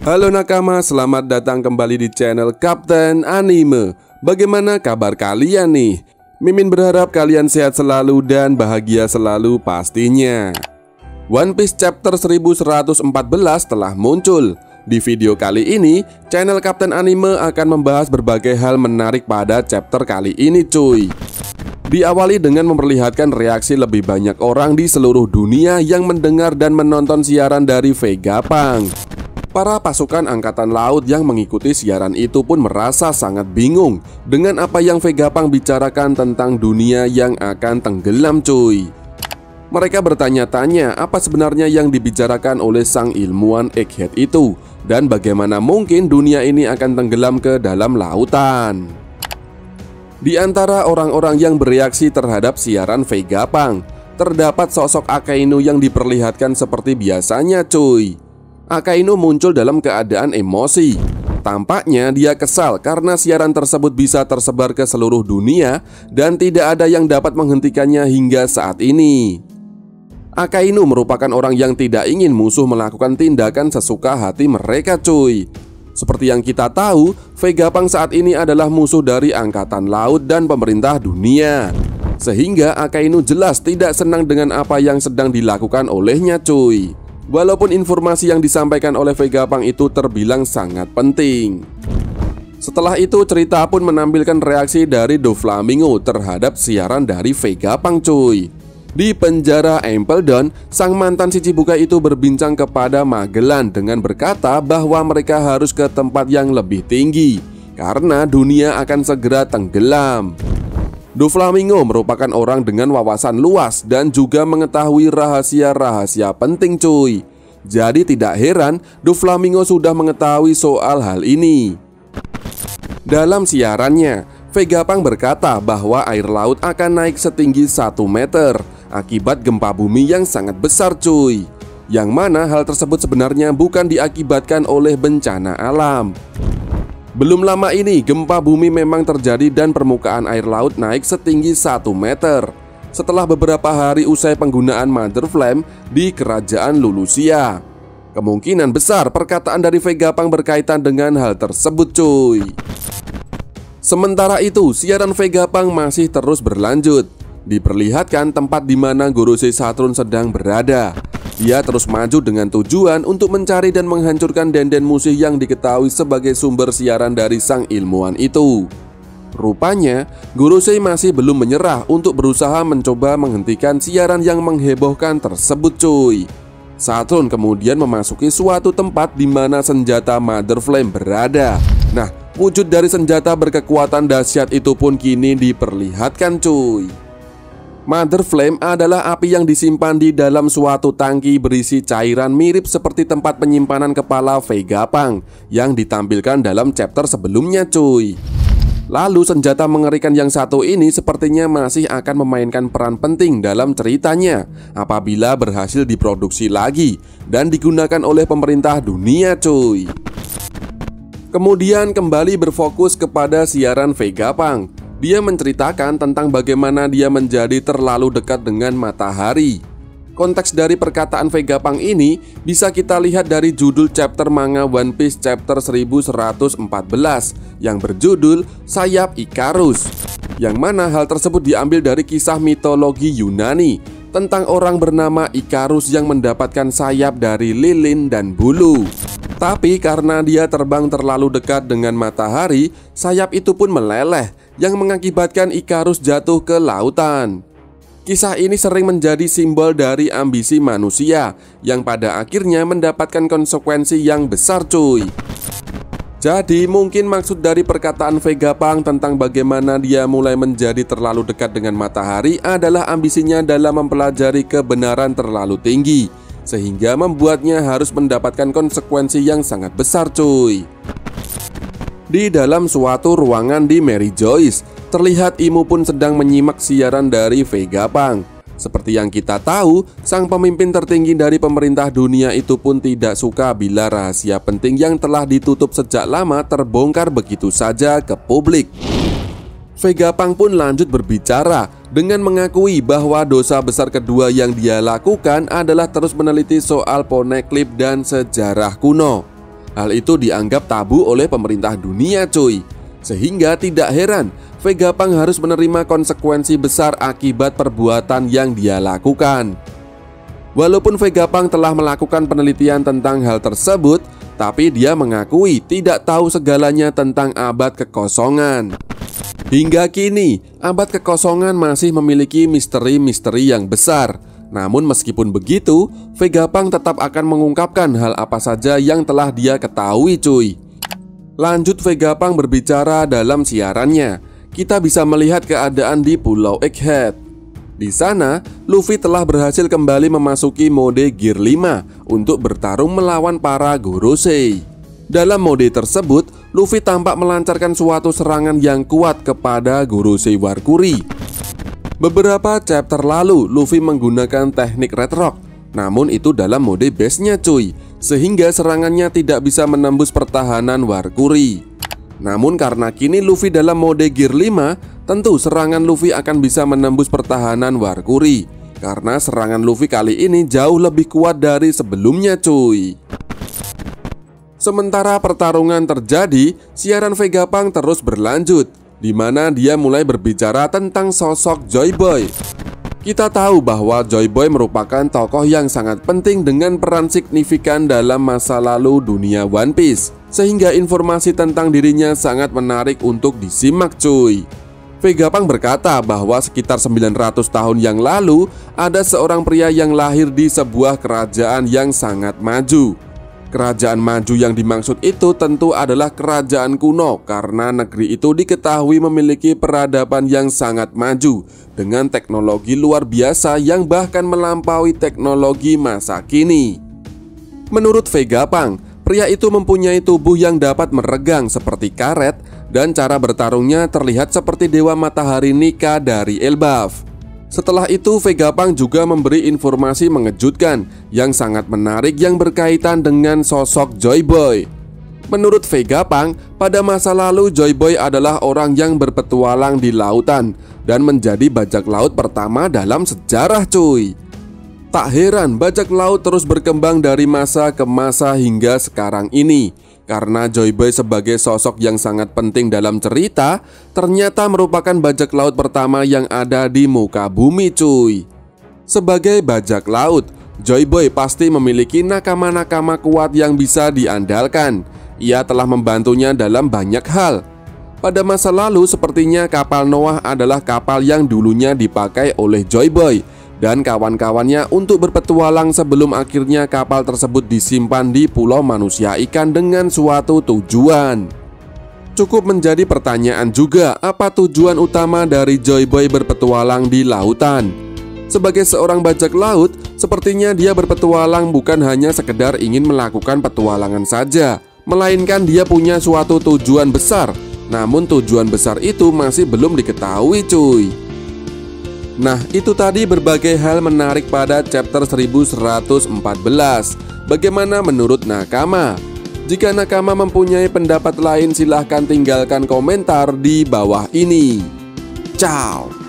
Halo nakama, selamat datang kembali di channel Kapten Anime. Bagaimana kabar kalian nih? Mimin berharap kalian sehat selalu dan bahagia selalu pastinya. One Piece chapter 1114 telah muncul. Di video kali ini, channel Kapten Anime akan membahas berbagai hal menarik pada chapter kali ini cuy. Diawali dengan memperlihatkan reaksi lebih banyak orang di seluruh dunia yang mendengar dan menonton siaran dari Vegapunk. Para pasukan angkatan laut yang mengikuti siaran itu pun merasa sangat bingung dengan apa yang Vegapunk bicarakan tentang dunia yang akan tenggelam cuy. Mereka bertanya-tanya apa sebenarnya yang dibicarakan oleh sang ilmuwan Egghead itu, dan bagaimana mungkin dunia ini akan tenggelam ke dalam lautan. Di antara orang-orang yang bereaksi terhadap siaran Vegapunk, terdapat sosok Akainu yang diperlihatkan seperti biasanya cuy. Akainu muncul dalam keadaan emosi. Tampaknya dia kesal karena siaran tersebut bisa tersebar ke seluruh dunia dan tidak ada yang dapat menghentikannya hingga saat ini. Akainu merupakan orang yang tidak ingin musuh melakukan tindakan sesuka hati mereka cuy. Seperti yang kita tahu, Vegapunk saat ini adalah musuh dari angkatan laut dan pemerintah dunia. Sehingga Akainu jelas tidak senang dengan apa yang sedang dilakukan olehnya cuy. Walaupun informasi yang disampaikan oleh Vegapunk itu terbilang sangat penting. Setelah itu cerita pun menampilkan reaksi dari Doflamingo terhadap siaran dari Vegapunk cuy. Di penjara Impel-Down, sang mantan Shichibukai itu berbincang kepada Magellan dengan berkata bahwa mereka harus ke tempat yang lebih tinggi karena dunia akan segera tenggelam. Doflamingo merupakan orang dengan wawasan luas dan juga mengetahui rahasia-rahasia penting cuy. Jadi tidak heran Doflamingo sudah mengetahui soal hal ini. Dalam siarannya, Vegapunk berkata bahwa air laut akan naik setinggi 1 meter akibat gempa bumi yang sangat besar cuy. Yang mana hal tersebut sebenarnya bukan diakibatkan oleh bencana alam. Belum lama ini gempa bumi memang terjadi dan permukaan air laut naik setinggi 1 meter setelah beberapa hari usai penggunaan Mother Flame di kerajaan Lulusia. Kemungkinan besar perkataan dari Vegapunk berkaitan dengan hal tersebut cuy. Sementara itu siaran Vegapunk masih terus berlanjut. Diperlihatkan tempat di mana Gorosei Saturn sedang berada. Dia terus maju dengan tujuan untuk mencari dan menghancurkan denden musuh yang diketahui sebagai sumber siaran dari sang ilmuwan itu. Rupanya, Gorosei masih belum menyerah untuk berusaha mencoba menghentikan siaran yang menghebohkan tersebut cuy. Saturn kemudian memasuki suatu tempat di mana senjata Mother Flame berada. Nah, wujud dari senjata berkekuatan dahsyat itu pun kini diperlihatkan cuy. Mother Flame adalah api yang disimpan di dalam suatu tangki berisi cairan mirip seperti tempat penyimpanan kepala Vegapunk yang ditampilkan dalam chapter sebelumnya cuy. Lalu senjata mengerikan yang satu ini sepertinya masih akan memainkan peran penting dalam ceritanya apabila berhasil diproduksi lagi dan digunakan oleh pemerintah dunia cuy. Kemudian kembali berfokus kepada siaran Vegapunk. Dia menceritakan tentang bagaimana dia menjadi terlalu dekat dengan matahari. Konteks dari perkataan Vegapunk ini bisa kita lihat dari judul chapter manga One Piece chapter 1114 yang berjudul Sayap Ikarus, yang mana hal tersebut diambil dari kisah mitologi Yunani tentang orang bernama Ikarus yang mendapatkan sayap dari lilin dan bulu. Tapi karena dia terbang terlalu dekat dengan matahari, sayap itu pun meleleh yang mengakibatkan Ikarus jatuh ke lautan. Kisah ini sering menjadi simbol dari ambisi manusia yang pada akhirnya mendapatkan konsekuensi yang besar cuy. Jadi mungkin maksud dari perkataan Vegapunk tentang bagaimana dia mulai menjadi terlalu dekat dengan matahari adalah ambisinya dalam mempelajari kebenaran terlalu tinggi, sehingga membuatnya harus mendapatkan konsekuensi yang sangat besar cuy. Di dalam suatu ruangan di Mary Joyce, terlihat Imu pun sedang menyimak siaran dari Vegapunk. Seperti yang kita tahu, sang pemimpin tertinggi dari pemerintah dunia itu pun tidak suka bila rahasia penting yang telah ditutup sejak lama terbongkar begitu saja ke publik. Vegapunk pun lanjut berbicara dengan mengakui bahwa dosa besar kedua yang dia lakukan adalah terus meneliti soal Poneglyph dan sejarah kuno. Hal itu dianggap tabu oleh pemerintah dunia cuy. Sehingga tidak heran Vegapunk harus menerima konsekuensi besar akibat perbuatan yang dia lakukan. Walaupun Vegapunk telah melakukan penelitian tentang hal tersebut, tapi dia mengakui tidak tahu segalanya tentang abad kekosongan. Hingga kini, abad kekosongan masih memiliki misteri-misteri yang besar. Namun meskipun begitu, Vegapunk tetap akan mengungkapkan hal apa saja yang telah dia ketahui cuy. Lanjut Vegapunk berbicara dalam siarannya. Kita bisa melihat keadaan di Pulau Egghead. Di sana, Luffy telah berhasil kembali memasuki mode Gear 5 untuk bertarung melawan para Gorosei. Dalam mode tersebut, Luffy tampak melancarkan suatu serangan yang kuat kepada Gorosei Warkuri. Beberapa chapter lalu, Luffy menggunakan teknik Red Rock. Namun itu dalam mode base-nya cuy, sehingga serangannya tidak bisa menembus pertahanan Warkuri. Namun karena kini Luffy dalam mode Gear 5, tentu serangan Luffy akan bisa menembus pertahanan Warkuri. Karena serangan Luffy kali ini jauh lebih kuat dari sebelumnya cuy. Sementara pertarungan terjadi, siaran Vegapunk terus berlanjut, di mana dia mulai berbicara tentang sosok Joy Boy. Kita tahu bahwa Joy Boy merupakan tokoh yang sangat penting dengan peran signifikan dalam masa lalu dunia One Piece, sehingga informasi tentang dirinya sangat menarik untuk disimak cuy. Vegapunk berkata bahwa sekitar 900 tahun yang lalu ada seorang pria yang lahir di sebuah kerajaan yang sangat maju. Kerajaan maju yang dimaksud itu tentu adalah kerajaan kuno, karena negeri itu diketahui memiliki peradaban yang sangat maju dengan teknologi luar biasa yang bahkan melampaui teknologi masa kini. Menurut Vegapunk, pria itu mempunyai tubuh yang dapat meregang seperti karet dan cara bertarungnya terlihat seperti dewa matahari Nika dari Elbaf. Setelah itu Vegapunk juga memberi informasi mengejutkan yang sangat menarik yang berkaitan dengan sosok Joy Boy. Menurut Vegapunk, pada masa lalu Joy Boy adalah orang yang berpetualang di lautan dan menjadi bajak laut pertama dalam sejarah cuy. Tak heran bajak laut terus berkembang dari masa ke masa hingga sekarang ini. Karena Joy Boy sebagai sosok yang sangat penting dalam cerita, ternyata merupakan bajak laut pertama yang ada di muka bumi cuy. Sebagai bajak laut, Joy Boy pasti memiliki nakama-nakama kuat yang bisa diandalkan. Ia telah membantunya dalam banyak hal. Pada masa lalu sepertinya kapal Noah adalah kapal yang dulunya dipakai oleh Joy Boy dan kawan-kawannya untuk berpetualang sebelum akhirnya kapal tersebut disimpan di Pulau Manusia Ikan dengan suatu tujuan. Cukup menjadi pertanyaan juga, apa tujuan utama dari Joy Boy berpetualang di lautan? Sebagai seorang bajak laut, sepertinya dia berpetualang bukan hanya sekedar ingin melakukan petualangan saja, melainkan dia punya suatu tujuan besar. Namun tujuan besar itu masih belum diketahui cuy. Nah, itu tadi berbagai hal menarik pada chapter 1114. Bagaimana menurut Nakama? Jika Nakama mempunyai pendapat lain, silahkan tinggalkan komentar di bawah ini. Ciao.